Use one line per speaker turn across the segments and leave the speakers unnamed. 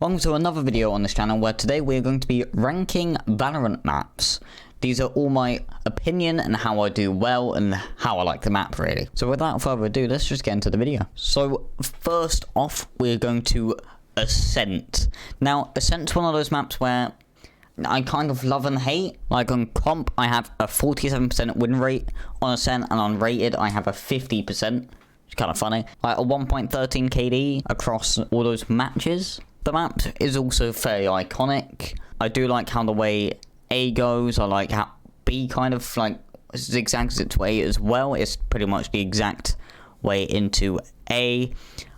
Welcome to another video on this channel where today we're going to be ranking Valorant maps. These are all my opinion and how I do well and how I like the map really. So without further ado, let's just get into the video. So first off, we're going to Ascent. Now Ascent's one of those maps where I kind of love and hate. Like on comp, I have a 47% win rate. On Ascent and on rated, I have a 50%. It's kind of funny. Like a 1.13 KD across all those matches. The map is also fairly iconic. I do like how the way A goes. I like how B kind of like zigzags its way as well. It's pretty much the exact way into A.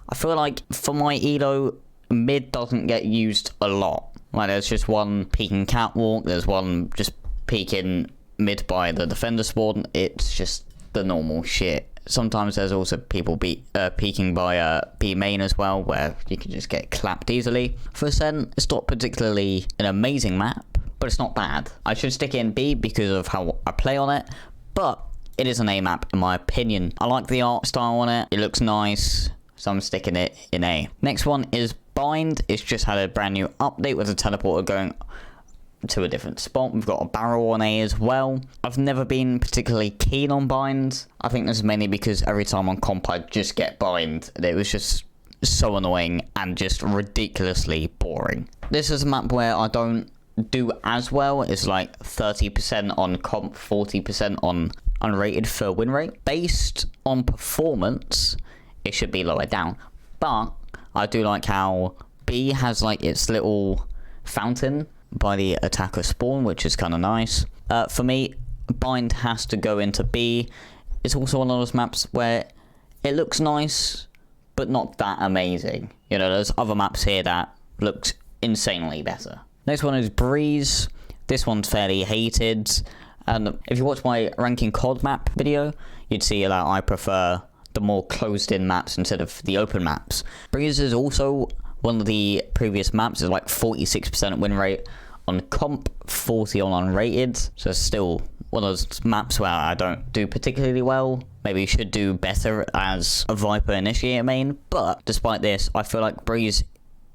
I feel like for my elo, mid doesn't get used a lot. Like there's just one peeking catwalk. There's one just peeking mid by the defender spawn. It's just the normal shit. Sometimes there's also people peeking by B main as well, where you can just get clapped easily. For Ascent, it's not particularly an amazing map, but it's not bad. I should stick it in B because of how I play on it, but it is an A map in my opinion. I like the art style on it. It looks nice, so I'm sticking it in A. Next one is Bind. It's just had a brand new update with a teleporter going to a different spot. We've got a barrel on A as well. I've never been particularly keen on Bind. I think this is mainly because every time on comp I just get Bind. It was just so annoying and just ridiculously boring. This is a map where I don't do as well. It's like 30% on comp, 40% on unrated for win rate. Based on performance, it should be lower down. But I do like how B has like its little fountain by the attacker spawn, which is kind of nice. For me, Bind has to go into B. It's also one of those maps where it looks nice, but not that amazing. You know, there's other maps here that looks insanely better. Next one is Breeze. This one's fairly hated. And if you watch my ranking COD map video, you'd see that I prefer the more closed-in maps instead of the open maps. Breeze is also one of the previous maps. Is like 46% win rate on comp, 40 on unrated. So it's still one of those maps where I don't do particularly well. Maybe should do better as a Viper initiator main. But despite this, I feel like Breeze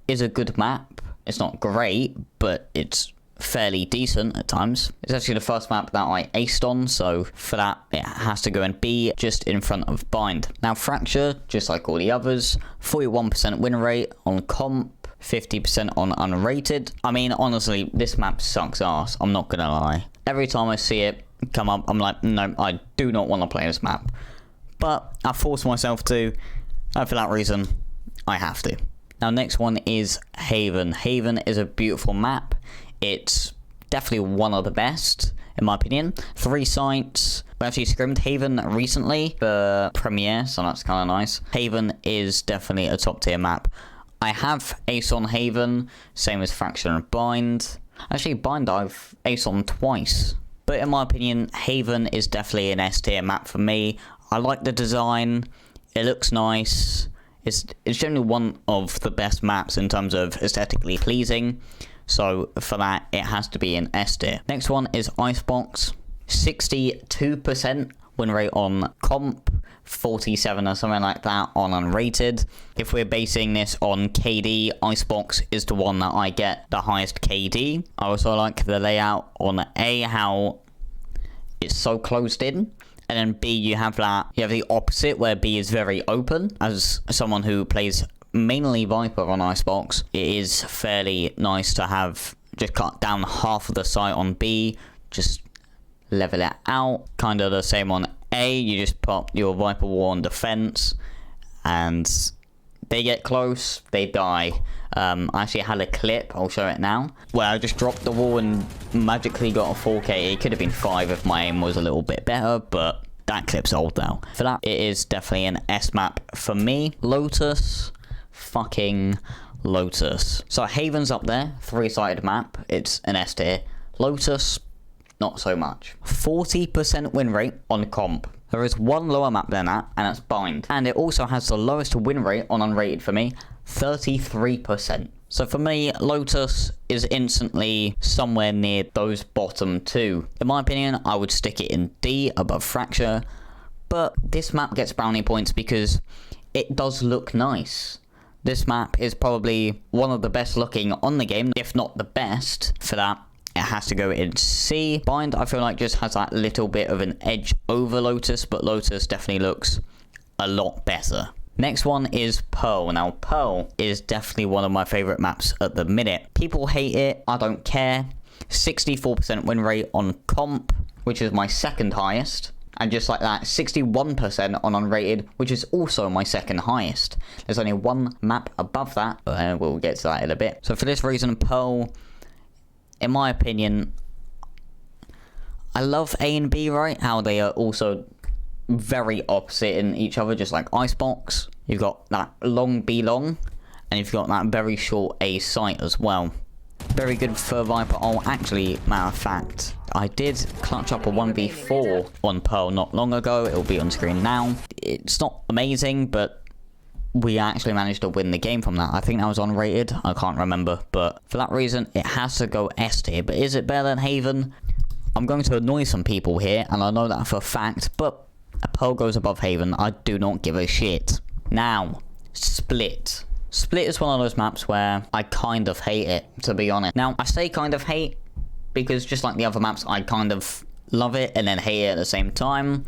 is a good map. It's not great, but it's fairly decent at times. It's actually the first map that I aced on, so for that it has to go in B, just in front of Bind. Now Fracture, just like all the others, 41% win rate on comp, 50% on unrated. I mean, honestly, this map sucks ass, I'm not gonna lie. Every time I see it come up, I'm like, no, I do not want to play this map. But I force myself to, and for that reason, I have to. Now next one is Haven. Haven is a beautiful map. It's definitely one of the best, in my opinion. 3 sites. We actually scrimmed Haven recently for Premiere, so that's kind of nice. Haven is definitely a top tier map. I have ace on Haven, same as Fracture and Bind. Actually, Bind I've ace on twice. But in my opinion, Haven is definitely an S tier map for me. I like the design. It looks nice. It's generally one of the best maps in terms of aesthetically pleasing. So for that, it has to be an S tier. Next one is Icebox. 62% win rate on comp, 47 or something like that on unrated. If we're basing this on KD, Icebox is the one that I get the highest KD. I also like the layout on A, how it's so closed in. And then B, you have the opposite where B is very open. As someone who plays mainly Viper on Icebox, it is fairly nice to have just cut down half of the site on B, just level it out. Kind of the same on A, you just put your Viper wall on defense and they get close, they die. I actually had a clip, I'll show it now, where I just dropped the wall and magically got a 4K. It could have been 5 if my aim was a little bit better, but that clip's old now. For that, it is definitely an S map for me. Lotus, fucking Lotus. So Haven's up there, 3-sided map, it's an S tier. Lotus, not so much. 40% win rate on comp. There is one lower map than that, and that's Bind. And it also has the lowest win rate on unrated for me, 33%. So for me, Lotus is instantly somewhere near those bottom 2. In my opinion, I would stick it in D above Fracture, but this map gets brownie points because it does look nice. This map is probably one of the best looking on the game, if not the best. For that, it has to go in C. Bind, I feel like, just has that little bit of an edge over Lotus, but Lotus definitely looks a lot better. Next one is Pearl. Now, Pearl is definitely one of my favorite maps at the minute. People hate it. I don't care. 64% win rate on comp, which is my second highest. And just like that, 61% on unrated, which is also my second highest. There's only one map above that, but we'll get to that in a bit. So for this reason, Pearl, in my opinion, I love A and B, right? How they are also very opposite in each other, just like Icebox. You've got that long B long, and you've got that very short A site as well. Very good for Viper. Oh, actually, matter of fact, I did clutch up a 1v4 on Pearl not long ago. It'll be on screen now. It's not amazing, but we actually managed to win the game from that. I think that was unrated. I can't remember, but for that reason, it has to go S tier. But is it better than Haven? I'm going to annoy some people here, and I know that for a fact, but Pearl goes above Haven. I do not give a shit. Now, Split. Split is one of those maps where I kind of hate it, to be honest. Now, I say kind of hate because just like the other maps, I kind of love it and then hate it at the same time.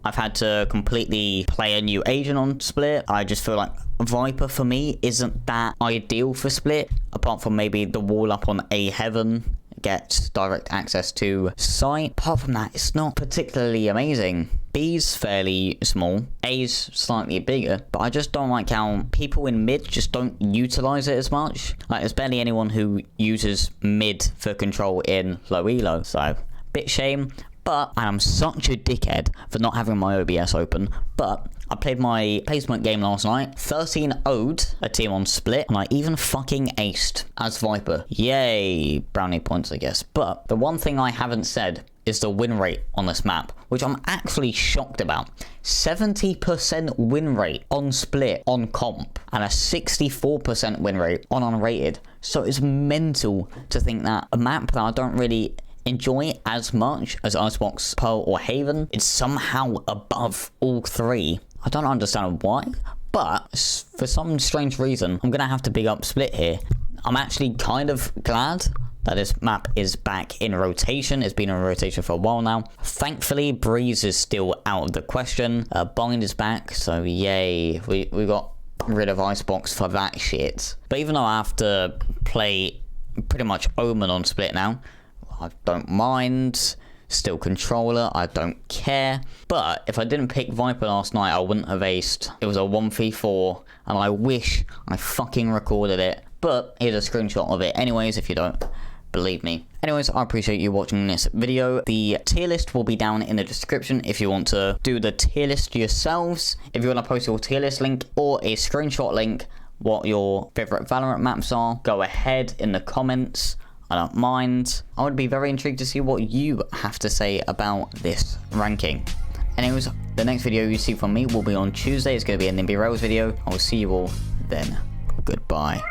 I've had to completely play a new agent on Split. I just feel like Viper for me isn't that ideal for Split, apart from maybe the wall up on A Heaven gets direct access to site. Apart from that, it's not particularly amazing. B's fairly small, A's slightly bigger, but I just don't like how people in mid just don't utilize it as much. Like, there's barely anyone who uses mid for control in low elo, so bit shame. But I'm such a dickhead for not having my OBS open, but I played my placement game last night, 13-0'd a team on Split, and I even fucking aced as Viper. Yay, brownie points, I guess. But the one thing I haven't said is the win rate on this map, which I'm actually shocked about. 70% win rate on Split on comp, and a 64% win rate on unrated. So it's mental to think that a map that I don't really enjoy as much as Icebox, Pearl, or Haven, it's somehow above all three. I don't understand why, but for some strange reason, I'm gonna have to big up Split here. I'm actually kind of glad that this map is back in rotation. It's been in rotation for a while now. Thankfully, Breeze is still out of the question. Bind is back, so yay. We got rid of Icebox for that shit. But even though I have to play pretty much Omen on Split now, I don't mind. Still controller, I don't care. But if I didn't pick Viper last night, I wouldn't have aced. It was a 1v4, and I wish I fucking recorded it. But here's a screenshot of it anyways, if you don't believe me. Anyways, I appreciate you watching this video. The tier list will be down in the description if you want to do the tier list yourselves. If you want to post your tier list link or a screenshot link, what your favorite Valorant maps are, go ahead in the comments. I don't mind. I would be very intrigued to see what you have to say about this ranking. Anyways, the next video you see from me will be on Tuesday. It's going to be a Nimby Rails video. I will see you all then. Goodbye.